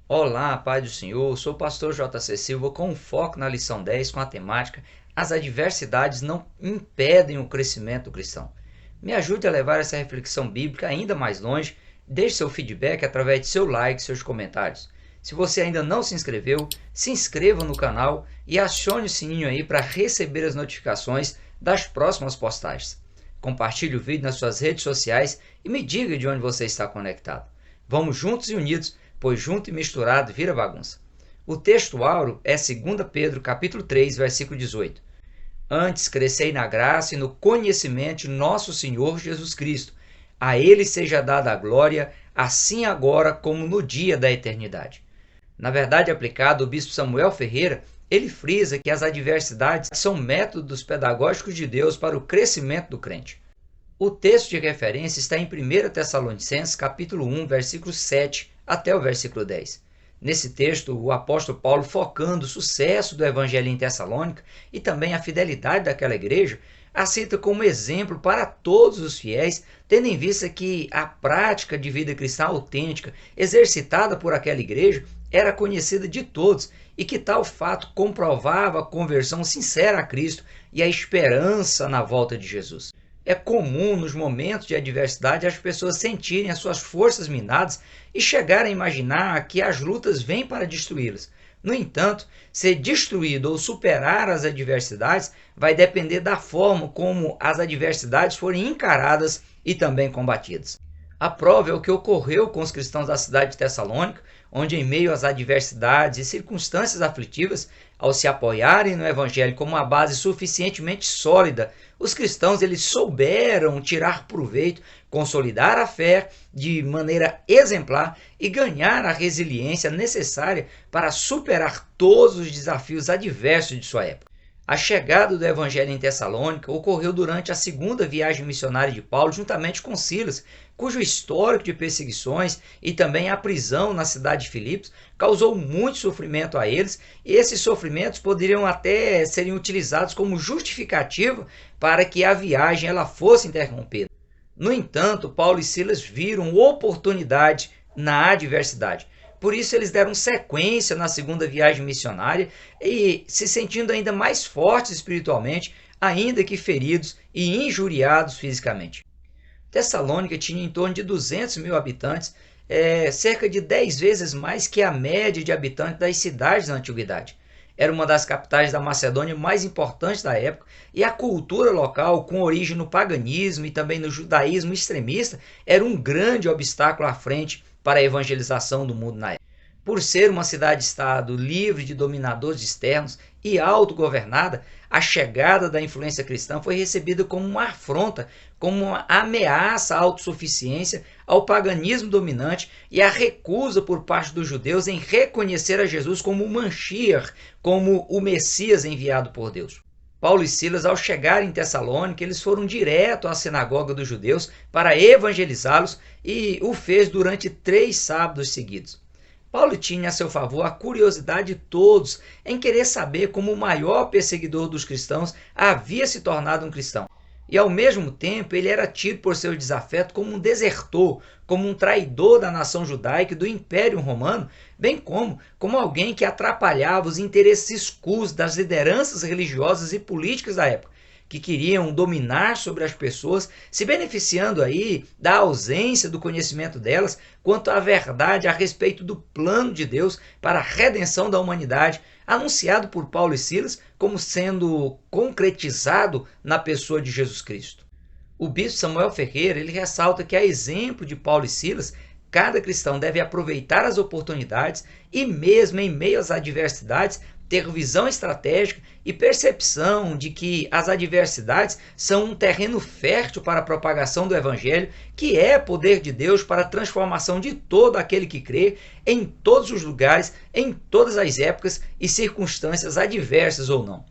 Olá, paz do Senhor. Sou o pastor JC Silva com um foco na lição 10 com a temática As adversidades não impedem o crescimento do cristão. Me ajude a levar essa reflexão bíblica ainda mais longe. Deixe seu feedback através de seu like e seus comentários. Se você ainda não se inscreveu, se inscreva no canal e acione o sininho aí para receber as notificações das próximas postagens. Compartilhe o vídeo nas suas redes sociais e me diga de onde você está conectado. Vamos juntos e unidos, pois junto e misturado vira bagunça. O texto áureo é 2 Pedro capítulo 3, versículo 18. Antes crescei na graça e no conhecimento de nosso Senhor Jesus Cristo. A ele seja dada a glória, assim agora como no dia da eternidade. Na verdade aplicada, o bispo Samuel Ferreira, ele frisa que as adversidades são métodos pedagógicos de Deus para o crescimento do crente. O texto de referência está em 1 Tessalonicenses capítulo 1, versículo 7 até o versículo 10. Nesse texto, o apóstolo Paulo, focando o sucesso do evangelho em Tessalônica e também a fidelidade daquela igreja, a cita como exemplo para todos os fiéis, tendo em vista que a prática de vida cristã autêntica exercitada por aquela igreja era conhecida de todos e que tal fato comprovava a conversão sincera a Cristo e a esperança na volta de Jesus. É comum, nos momentos de adversidade, as pessoas sentirem as suas forças minadas e chegarem a imaginar que as lutas vêm para destruí-las. No entanto, ser destruído ou superar as adversidades vai depender da forma como as adversidades forem encaradas e também combatidas. A prova é o que ocorreu com os cristãos da cidade de Tessalônica, onde, em meio às adversidades e circunstâncias aflitivas, ao se apoiarem no Evangelho como uma base suficientemente sólida, os cristãos eles souberam tirar proveito, consolidar a fé de maneira exemplar e ganhar a resiliência necessária para superar todos os desafios adversos de sua época. A chegada do Evangelho em Tessalônica ocorreu durante a segunda viagem missionária de Paulo, juntamente com Silas, cujo histórico de perseguições e também a prisão na cidade de Filipos causou muito sofrimento a eles, e esses sofrimentos poderiam até serem utilizados como justificativa para que a viagem ela fosse interrompida. No entanto, Paulo e Silas viram oportunidade na adversidade. Por isso eles deram sequência na segunda viagem missionária e se sentindo ainda mais fortes espiritualmente, ainda que feridos e injuriados fisicamente. Tessalônica tinha em torno de 200 mil habitantes, cerca de 10 vezes mais que a média de habitantes das cidades da antiguidade. Era uma das capitais da Macedônia mais importantes da época, e a cultura local, com origem no paganismo e também no judaísmo extremista, era um grande obstáculo à frente para a evangelização do mundo na época. Por ser uma cidade-estado livre de dominadores externos e autogovernada, a chegada da influência cristã foi recebida como uma afronta, como uma ameaça à autossuficiência, ao paganismo dominante e à recusa por parte dos judeus em reconhecer a Jesus como o Mashiach, como o Messias enviado por Deus. Paulo e Silas, ao chegarem em Tessalônica, eles foram direto à sinagoga dos judeus para evangelizá-los e o fez durante 3 sábados seguidos. Paulo tinha a seu favor a curiosidade de todos em querer saber como o maior perseguidor dos cristãos havia se tornado um cristão. E ao mesmo tempo ele era tido por seus desafetos como um desertor, como um traidor da nação judaica e do Império Romano, bem como alguém que atrapalhava os interesses escusos das lideranças religiosas e políticas da época, que queriam dominar sobre as pessoas, se beneficiando aí da ausência do conhecimento delas quanto à verdade a respeito do plano de Deus para a redenção da humanidade, anunciado por Paulo e Silas como sendo concretizado na pessoa de Jesus Cristo. O bispo Samuel Ferreira ele ressalta que, a exemplo de Paulo e Silas, cada cristão deve aproveitar as oportunidades e, mesmo em meio às adversidades, ter visão estratégica e percepção de que as adversidades são um terreno fértil para a propagação do Evangelho, que é poder de Deus para a transformação de todo aquele que crê, em todos os lugares, em todas as épocas e circunstâncias adversas ou não.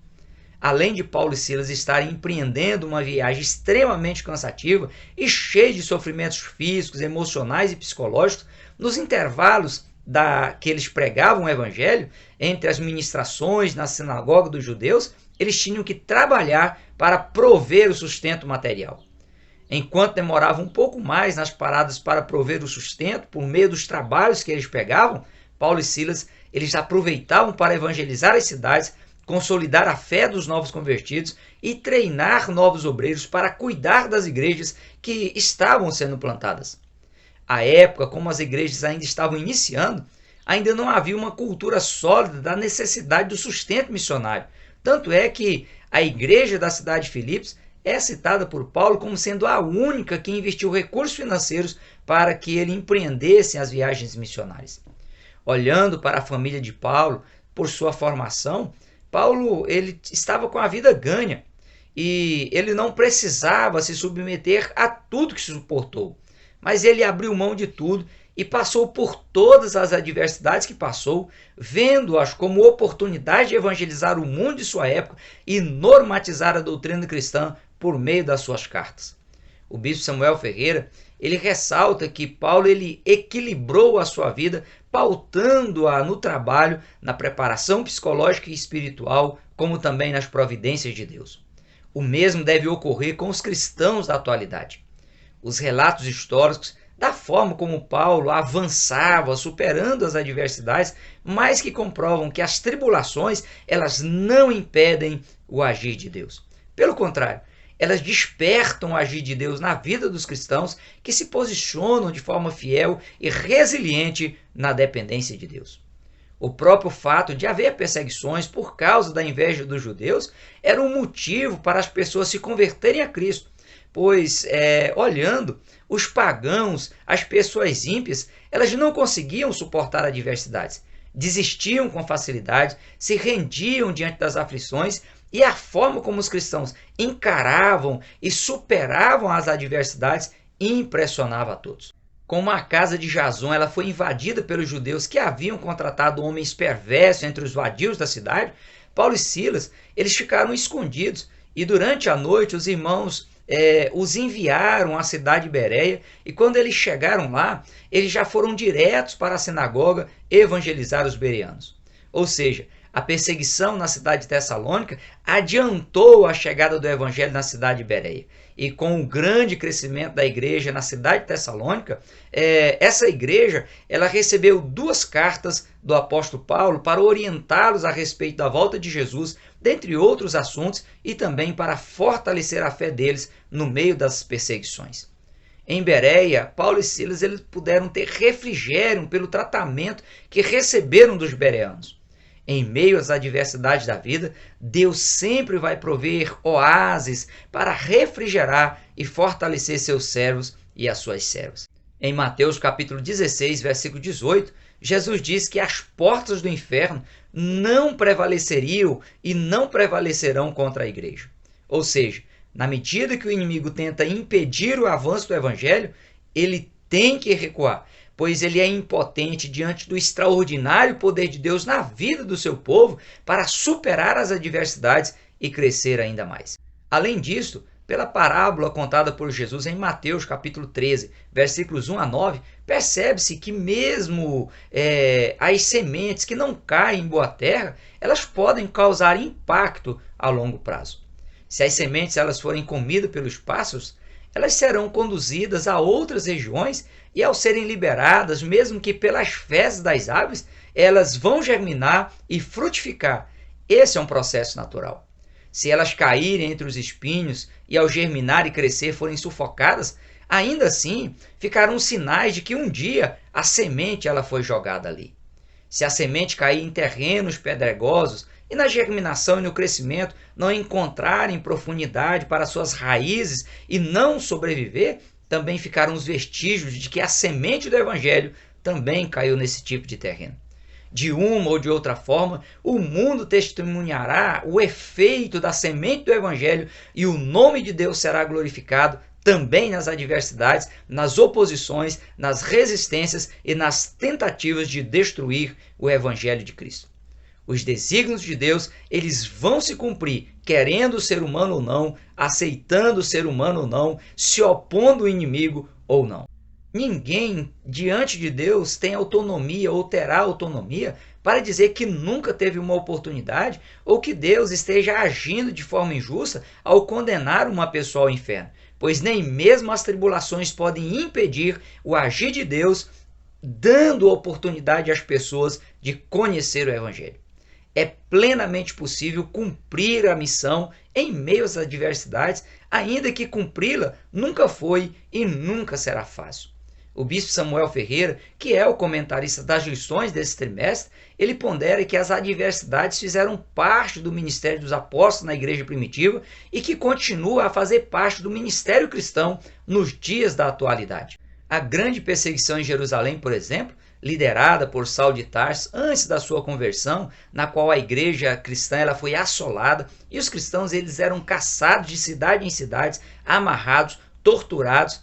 Além de Paulo e Silas estarem empreendendo uma viagem extremamente cansativa e cheia de sofrimentos físicos, emocionais e psicológicos, nos intervalos que eles pregavam o evangelho, entre as ministrações na sinagoga dos judeus, eles tinham que trabalhar para prover o sustento material. Enquanto demorava um pouco mais nas paradas para prover o sustento por meio dos trabalhos que eles pegavam, Paulo e Silas, eles aproveitavam para evangelizar as cidades, consolidar a fé dos novos convertidos e treinar novos obreiros para cuidar das igrejas que estavam sendo plantadas. À época, como as igrejas ainda estavam iniciando, ainda não havia uma cultura sólida da necessidade do sustento missionário. Tanto é que a igreja da cidade de Filipos é citada por Paulo como sendo a única que investiu recursos financeiros para que ele empreendesse as viagens missionárias. Olhando para a família de Paulo, por sua formação, Paulo ele estava com a vida ganha e ele não precisava se submeter a tudo que suportou. Mas ele abriu mão de tudo e passou por todas as adversidades que passou, vendo-as como oportunidade de evangelizar o mundo de sua época e normatizar a doutrina cristã por meio das suas cartas. O bispo Samuel Ferreira, ele ressalta que Paulo ele equilibrou a sua vida, pautando-a no trabalho, na preparação psicológica e espiritual, como também nas providências de Deus. O mesmo deve ocorrer com os cristãos da atualidade. Os relatos históricos da forma como Paulo avançava, superando as adversidades, mas que comprovam que as tribulações, elas não impedem o agir de Deus. Pelo contrário, elas despertam o agir de Deus na vida dos cristãos que se posicionam de forma fiel e resiliente na dependência de Deus. O próprio fato de haver perseguições por causa da inveja dos judeus era um motivo para as pessoas se converterem a Cristo, pois, olhando, os pagãos, as pessoas ímpias, elas não conseguiam suportar adversidades, desistiam com facilidade, se rendiam diante das aflições, e a forma como os cristãos encaravam e superavam as adversidades impressionava a todos. Como a casa de Jason ela foi invadida pelos judeus que haviam contratado homens perversos entre os vadios da cidade, Paulo e Silas eles ficaram escondidos e durante a noite os irmãos os enviaram à cidade de Bereia e quando eles chegaram lá, eles já foram diretos para a sinagoga evangelizar os bereanos. Ou seja, a perseguição na cidade de Tessalônica adiantou a chegada do evangelho na cidade de Bereia. E com o grande crescimento da igreja na cidade de Tessalônica, essa igreja ela recebeu 2 cartas do apóstolo Paulo para orientá-los a respeito da volta de Jesus, dentre outros assuntos, e também para fortalecer a fé deles no meio das perseguições. Em Bereia, Paulo e Silas eles puderam ter refrigério pelo tratamento que receberam dos bereanos. Em meio às adversidades da vida, Deus sempre vai prover oásis para refrigerar e fortalecer seus servos e as suas servas. Em Mateus capítulo 16, versículo 18, Jesus diz que as portas do inferno não prevaleceriam e não prevalecerão contra a igreja. Ou seja, na medida que o inimigo tenta impedir o avanço do evangelho, ele tem que recuar, pois ele é impotente diante do extraordinário poder de Deus na vida do seu povo para superar as adversidades e crescer ainda mais. Além disso, pela parábola contada por Jesus em Mateus capítulo 13, versículos 1 a 9, percebe-se que mesmo as sementes que não caem em boa terra, elas podem causar impacto a longo prazo. Se as sementes elas forem comidas pelos pássaros, elas serão conduzidas a outras regiões e ao serem liberadas, mesmo que pelas fezes das aves, elas vão germinar e frutificar. Esse é um processo natural. Se elas caírem entre os espinhos e ao germinar e crescer forem sufocadas, ainda assim ficarão sinais de que um dia a semente ela foi jogada ali. Se a semente cair em terrenos pedregosos e na germinação e no crescimento não encontrarem profundidade para suas raízes e não sobreviver, também ficaram os vestígios de que a semente do evangelho também caiu nesse tipo de terreno. De uma ou de outra forma, o mundo testemunhará o efeito da semente do evangelho e o nome de Deus será glorificado também nas adversidades, nas oposições, nas resistências e nas tentativas de destruir o evangelho de Cristo. Os desígnios de Deus, eles vão se cumprir, querendo o ser humano ou não, aceitando o ser humano ou não, se opondo ao inimigo ou não. Ninguém diante de Deus tem autonomia ou terá autonomia para dizer que nunca teve uma oportunidade ou que Deus esteja agindo de forma injusta ao condenar uma pessoa ao inferno, pois nem mesmo as tribulações podem impedir o agir de Deus dando oportunidade às pessoas de conhecer o Evangelho. É plenamente possível cumprir a missão em meio às adversidades, ainda que cumpri-la nunca foi e nunca será fácil. O bispo Samuel Ferreira, que é o comentarista das lições desse trimestre, ele pondera que as adversidades fizeram parte do ministério dos apóstolos na igreja primitiva e que continua a fazer parte do ministério cristão nos dias da atualidade. A grande perseguição em Jerusalém, por exemplo, liderada por Saulo de Tarso antes da sua conversão, na qual a igreja cristã ela foi assolada e os cristãos eles eram caçados de cidade em cidades, amarrados, torturados,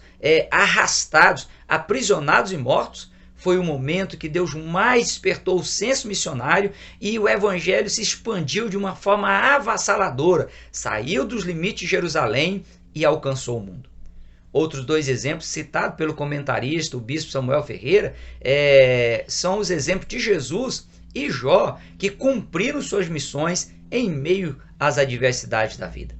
arrastados, aprisionados e mortos. Foi o momento que Deus mais despertou o senso missionário e o evangelho se expandiu de uma forma avassaladora, saiu dos limites de Jerusalém e alcançou o mundo. Outros dois exemplos citados pelo comentarista, o bispo Samuel Ferreira, são os exemplos de Jesus e Jó, que cumpriram suas missões em meio às adversidades da vida.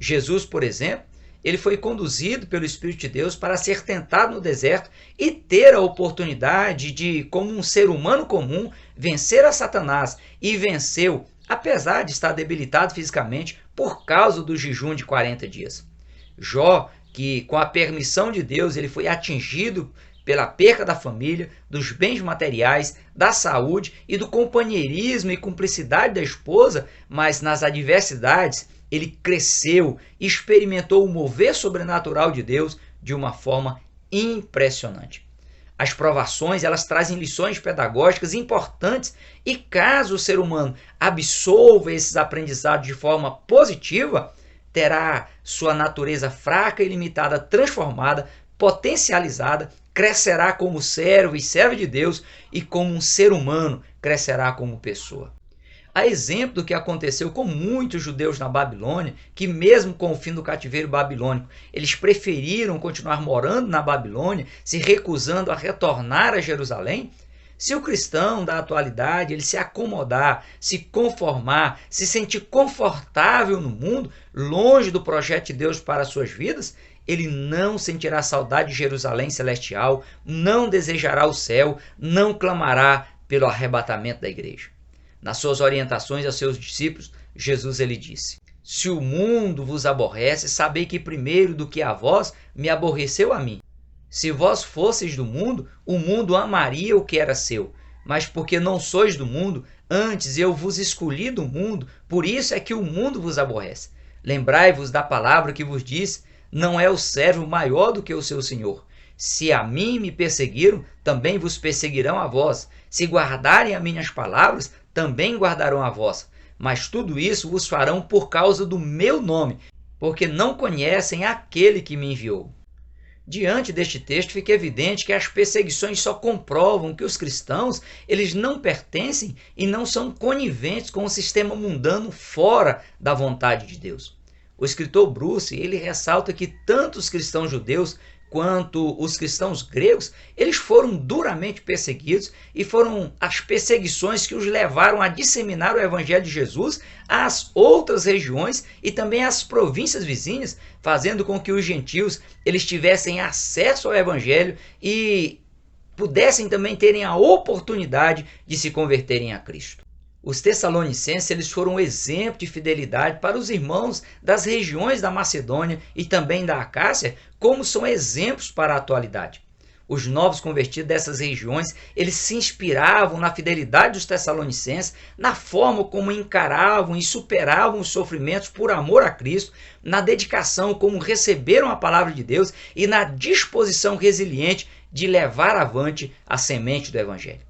Jesus, por exemplo, ele foi conduzido pelo Espírito de Deus para ser tentado no deserto e ter a oportunidade de, como um ser humano comum, vencer a Satanás, e venceu, apesar de estar debilitado fisicamente por causa do jejum de 40 dias. Jó, que com a permissão de Deus ele foi atingido pela perca da família, dos bens materiais, da saúde e do companheirismo e cumplicidade da esposa, mas nas adversidades ele cresceu, experimentou o mover sobrenatural de Deus de uma forma impressionante. As provações elas trazem lições pedagógicas importantes e caso o ser humano absolva esses aprendizados de forma positiva, terá sua natureza fraca e limitada transformada, potencializada, crescerá como servo e serva de Deus e como um ser humano crescerá como pessoa. A exemplo do que aconteceu com muitos judeus na Babilônia, que mesmo com o fim do cativeiro babilônico, eles preferiram continuar morando na Babilônia, se recusando a retornar a Jerusalém. Se o cristão da atualidade ele se acomodar, se conformar, se sentir confortável no mundo, longe do projeto de Deus para as suas vidas, ele não sentirá saudade de Jerusalém celestial, não desejará o céu, não clamará pelo arrebatamento da igreja. Nas suas orientações aos seus discípulos, Jesus ele disse: se o mundo vos aborrece, sabei que primeiro do que a vós me aborreceu a mim. Se vós fosseis do mundo, o mundo amaria o que era seu. Mas porque não sois do mundo, antes eu vos escolhi do mundo, por isso é que o mundo vos aborrece. Lembrai-vos da palavra que vos disse: não é o servo maior do que o seu senhor. Se a mim me perseguiram, também vos perseguirão a vós. Se guardarem as minhas palavras, também guardarão a vossa. Mas tudo isso vos farão por causa do meu nome, porque não conhecem aquele que me enviou. Diante deste texto fica evidente que as perseguições só comprovam que os cristãos eles não pertencem e não são coniventes com o sistema mundano fora da vontade de Deus. O escritor Bruce ele ressalta que tanto os cristãos judeus quanto os cristãos gregos, eles foram duramente perseguidos e foram as perseguições que os levaram a disseminar o evangelho de Jesus às outras regiões e também às províncias vizinhas, fazendo com que os gentios eles tivessem acesso ao evangelho e pudessem também terem a oportunidade de se converterem a Cristo. Os tessalonicenses eles foram um exemplo de fidelidade para os irmãos das regiões da Macedônia e também da Acácia, como são exemplos para a atualidade. Os novos convertidos dessas regiões, eles se inspiravam na fidelidade dos tessalonicenses, na forma como encaravam e superavam os sofrimentos por amor a Cristo, na dedicação como receberam a palavra de Deus e na disposição resiliente de levar avante a semente do Evangelho.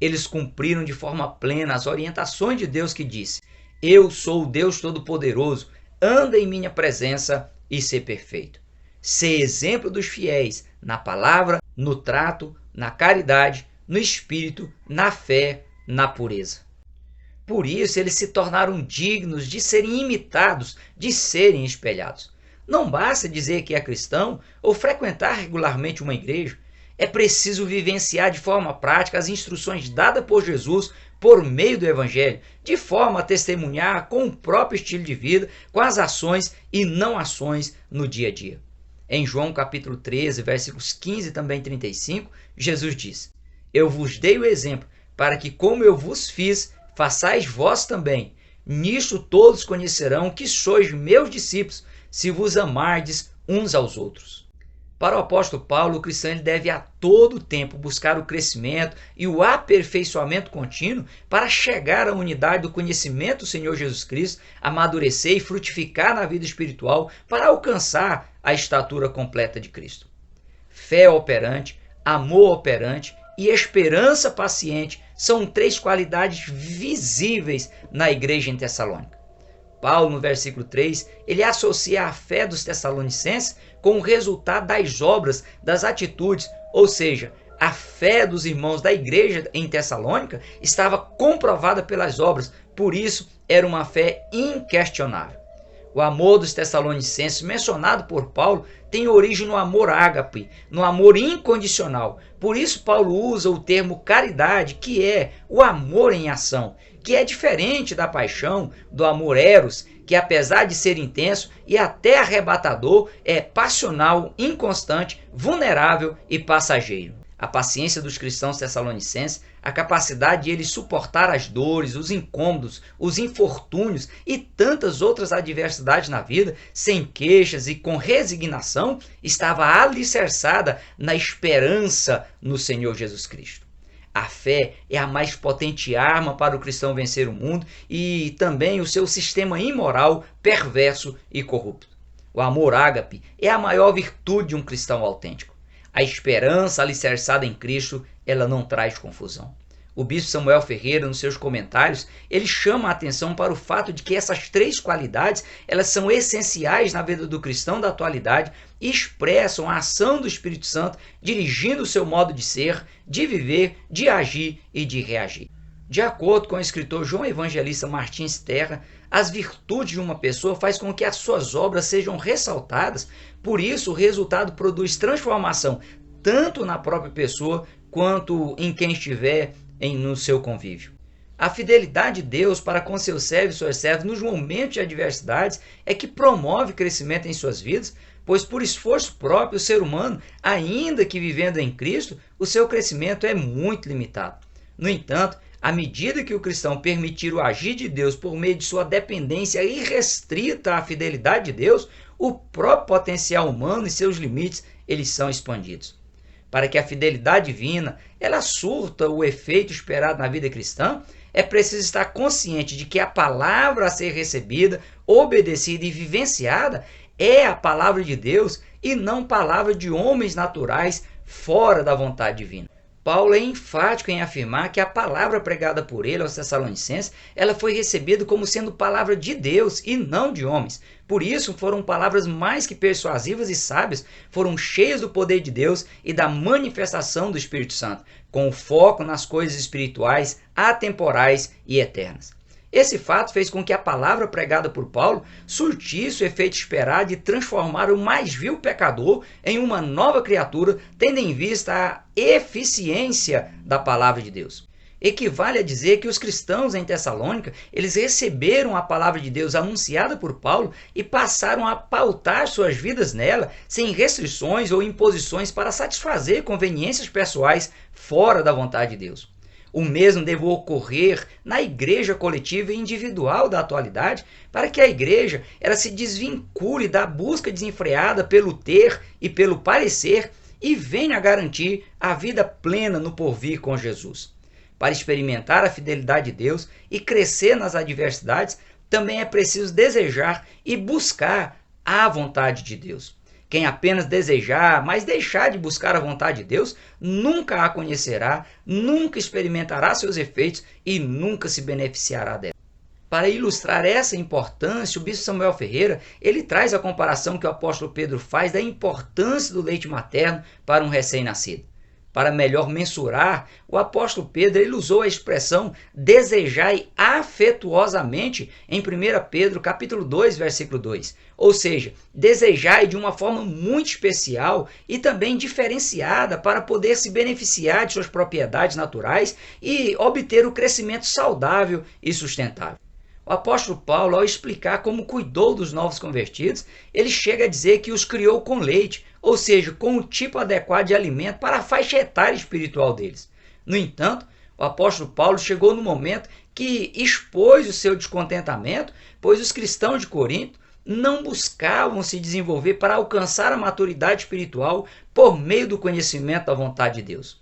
Eles cumpriram de forma plena as orientações de Deus que disse: eu sou o Deus Todo-Poderoso, anda em minha presença e ser perfeito. Ser exemplo dos fiéis na palavra, no trato, na caridade, no espírito, na fé, na pureza. Por isso eles se tornaram dignos de serem imitados, de serem espelhados. Não basta dizer que é cristão ou frequentar regularmente uma igreja. É preciso vivenciar de forma prática as instruções dadas por Jesus por meio do Evangelho, de forma a testemunhar com o próprio estilo de vida, com as ações e não ações no dia a dia. Em João capítulo 13, versículos 15 e também 35, Jesus diz: Eu vos dei o exemplo, para que, como eu vos fiz, façais vós também. Nisto todos conhecerão que sois meus discípulos, se vos amardes uns aos outros. Para o apóstolo Paulo, o cristão deve a todo tempo buscar o crescimento e o aperfeiçoamento contínuo para chegar à unidade do conhecimento do Senhor Jesus Cristo, amadurecer e frutificar na vida espiritual para alcançar a estatura completa de Cristo. Fé operante, amor operante e esperança paciente são 3 qualidades visíveis na igreja em Tessalônica. Paulo, no versículo 3, ele associa a fé dos tessalonicenses com o resultado das obras, das atitudes, ou seja, a fé dos irmãos da igreja em Tessalônica estava comprovada pelas obras, por isso era uma fé inquestionável. O amor dos tessalonicenses, mencionado por Paulo, tem origem no amor ágape, no amor incondicional. Por isso Paulo usa o termo caridade, que é o amor em ação, que é diferente da paixão, do amor eros, que apesar de ser intenso e até arrebatador, é passional, inconstante, vulnerável e passageiro. A paciência dos cristãos tessalonicenses, a capacidade de eles suportar as dores, os incômodos, os infortúnios e tantas outras adversidades na vida, sem queixas e com resignação, estava alicerçada na esperança no Senhor Jesus Cristo. A fé é a mais potente arma para o cristão vencer o mundo e também o seu sistema imoral, perverso e corrupto. O amor ágape é a maior virtude de um cristão autêntico. A esperança alicerçada em Cristo, ela não traz confusão. O bispo Samuel Ferreira, nos seus comentários, ele chama a atenção para o fato de que essas 3 qualidades, elas são essenciais na vida do cristão da atualidade e expressam a ação do Espírito Santo dirigindo o seu modo de ser, de viver, de agir e de reagir. De acordo com o escritor João Evangelista Martins Terra, as virtudes de uma pessoa faz com que as suas obras sejam ressaltadas, por isso o resultado produz transformação tanto na própria pessoa quanto em quem estiver no seu convívio. A fidelidade de Deus para com seus servos e suas servas nos momentos de adversidades é que promove crescimento em suas vidas, pois por esforço próprio o ser humano, ainda que vivendo em Cristo, o seu crescimento é muito limitado. No entanto, à medida que o cristão permitir o agir de Deus por meio de sua dependência irrestrita à fidelidade de Deus, o próprio potencial humano e seus limites, eles são expandidos. Para que a fidelidade divina ela surta o efeito esperado na vida cristã, é preciso estar consciente de que a palavra a ser recebida, obedecida e vivenciada é a palavra de Deus e não palavra de homens naturais fora da vontade divina. Paulo é enfático em afirmar que a palavra pregada por ele aos Tessalonicenses, ela foi recebida como sendo palavra de Deus e não de homens. Por isso foram palavras mais que persuasivas e sábias, foram cheias do poder de Deus e da manifestação do Espírito Santo, com foco nas coisas espirituais, atemporais e eternas. Esse fato fez com que a palavra pregada por Paulo surtisse o efeito esperado de transformar o mais vil pecador em uma nova criatura, tendo em vista a eficiência da palavra de Deus. Equivale a dizer que os cristãos em Tessalônica, eles receberam a palavra de Deus anunciada por Paulo e passaram a pautar suas vidas nela, sem restrições ou imposições para satisfazer conveniências pessoais fora da vontade de Deus. O mesmo deve ocorrer na igreja coletiva e individual da atualidade, para que a igreja ela se desvincule da busca desenfreada pelo ter e pelo parecer e venha a garantir a vida plena no porvir com Jesus. Para experimentar a fidelidade de Deus e crescer nas adversidades, também é preciso desejar e buscar a vontade de Deus. Quem apenas desejar, mas deixar de buscar a vontade de Deus, nunca a conhecerá, nunca experimentará seus efeitos e nunca se beneficiará dela. Para ilustrar essa importância, o bispo Samuel Ferreira, ele traz a comparação que o apóstolo Pedro faz da importância do leite materno para um recém-nascido. Para melhor mensurar, o apóstolo Pedro ele usou a expressão desejai afetuosamente em 1 Pedro capítulo 2, versículo 2. Ou seja, desejai de uma forma muito especial e também diferenciada para poder se beneficiar de suas propriedades naturais e obter o crescimento saudável e sustentável. O apóstolo Paulo, ao explicar como cuidou dos novos convertidos, ele chega a dizer que os criou com leite, ou seja, com o tipo adequado de alimento para a faixa etária espiritual deles. No entanto, o apóstolo Paulo chegou no momento que expôs o seu descontentamento, pois os cristãos de Corinto não buscavam se desenvolver para alcançar a maturidade espiritual por meio do conhecimento da vontade de Deus.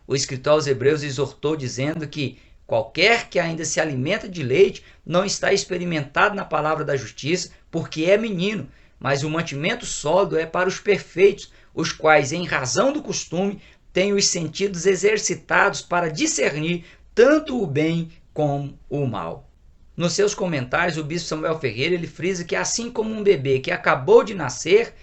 O escritor aos Hebreus exortou dizendo que qualquer que ainda se alimenta de leite não está experimentado na palavra da justiça, porque é menino, mas o mantimento sólido é para os perfeitos, os quais, em razão do costume, têm os sentidos exercitados para discernir tanto o bem como o mal. Nos seus comentários, o bispo Samuel Ferreira ele frisa que assim como um bebê que acabou de nascer,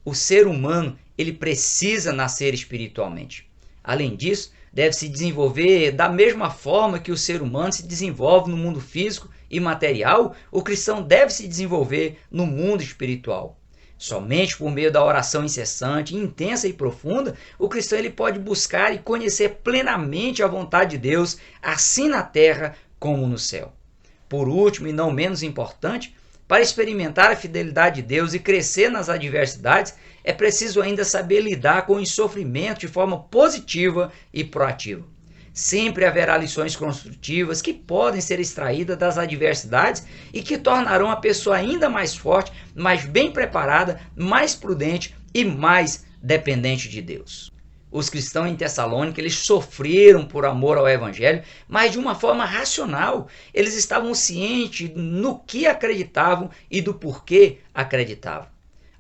o ser humano ele precisa nascer espiritualmente. Além disso, deve se desenvolver da mesma forma que o ser humano se desenvolve no mundo físico e material, o cristão deve se desenvolver no mundo espiritual. Somente por meio da oração incessante, intensa e profunda, o cristão ele pode buscar e conhecer plenamente a vontade de Deus, assim na terra como no céu. Por último, e não menos importante, para experimentar a fidelidade de Deus e crescer nas adversidades, é preciso ainda saber lidar com os sofrimentos de forma positiva e proativa. Sempre haverá lições construtivas que podem ser extraídas das adversidades e que tornarão a pessoa ainda mais forte, mais bem preparada, mais prudente e mais dependente de Deus. Os cristãos em Tessalônica, eles sofreram por amor ao Evangelho, mas de uma forma racional. Eles estavam cientes no que acreditavam e do porquê acreditavam.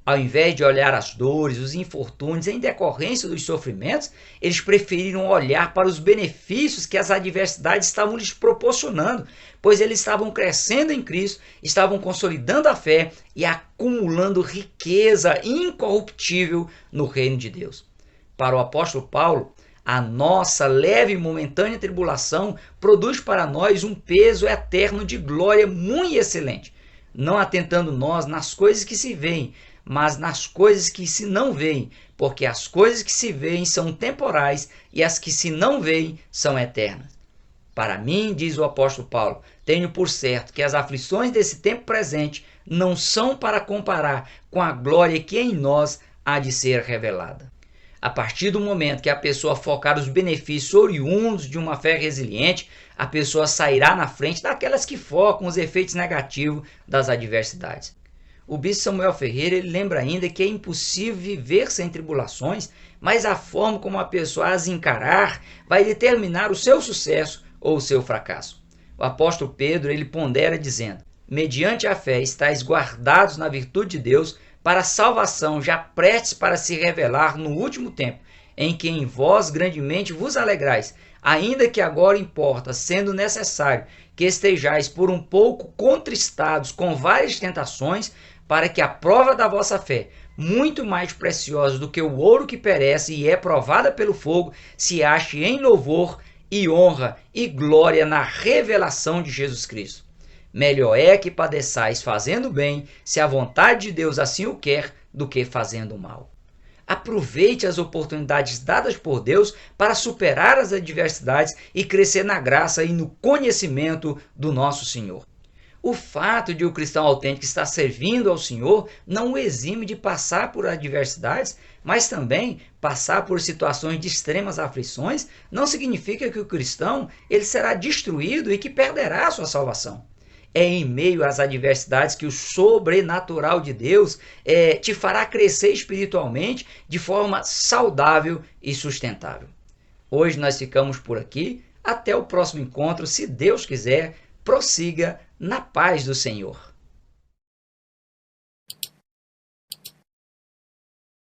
Ao invés de olhar as dores, os infortúnios em decorrência dos sofrimentos, eles preferiram olhar para os benefícios que as adversidades estavam lhes proporcionando, pois eles estavam crescendo em Cristo, estavam consolidando a fé e acumulando riqueza incorruptível no reino de Deus. Para o apóstolo Paulo, a nossa leve e momentânea tribulação produz para nós um peso eterno de glória muito excelente, não atentando nós nas coisas que se veem, mas nas coisas que se não veem, porque as coisas que se veem são temporais e as que se não veem são eternas. Para mim, diz o apóstolo Paulo, tenho por certo que as aflições desse tempo presente não são para comparar com a glória que em nós há de ser revelada. A partir do momento que a pessoa focar os benefícios oriundos de uma fé resiliente, a pessoa sairá na frente daquelas que focam os efeitos negativos das adversidades. O bispo Samuel Ferreira ele lembra ainda que é impossível viver sem tribulações, mas a forma como a pessoa as encarar vai determinar o seu sucesso ou o seu fracasso. O apóstolo Pedro ele pondera dizendo: mediante a fé estáis guardados na virtude de Deus para a salvação já prestes para se revelar no último tempo, em que em vós grandemente vos alegrais, ainda que agora importa, sendo necessário, que estejais por um pouco contristados com várias tentações, para que a prova da vossa fé, muito mais preciosa do que o ouro que perece e é provada pelo fogo, se ache em louvor e honra e glória na revelação de Jesus Cristo. Melhor é que padeçais fazendo bem, se a vontade de Deus assim o quer, do que fazendo mal. Aproveite as oportunidades dadas por Deus para superar as adversidades e crescer na graça e no conhecimento do nosso Senhor. O fato de o cristão autêntico estar servindo ao Senhor não o exime de passar por adversidades, mas também passar por situações de extremas aflições não significa que o cristão ele será destruído e que perderá a sua salvação. É em meio às adversidades que o sobrenatural de Deus te fará crescer espiritualmente de forma saudável e sustentável. Hoje nós ficamos por aqui. Até o próximo encontro, se Deus quiser. Prossiga na paz do Senhor.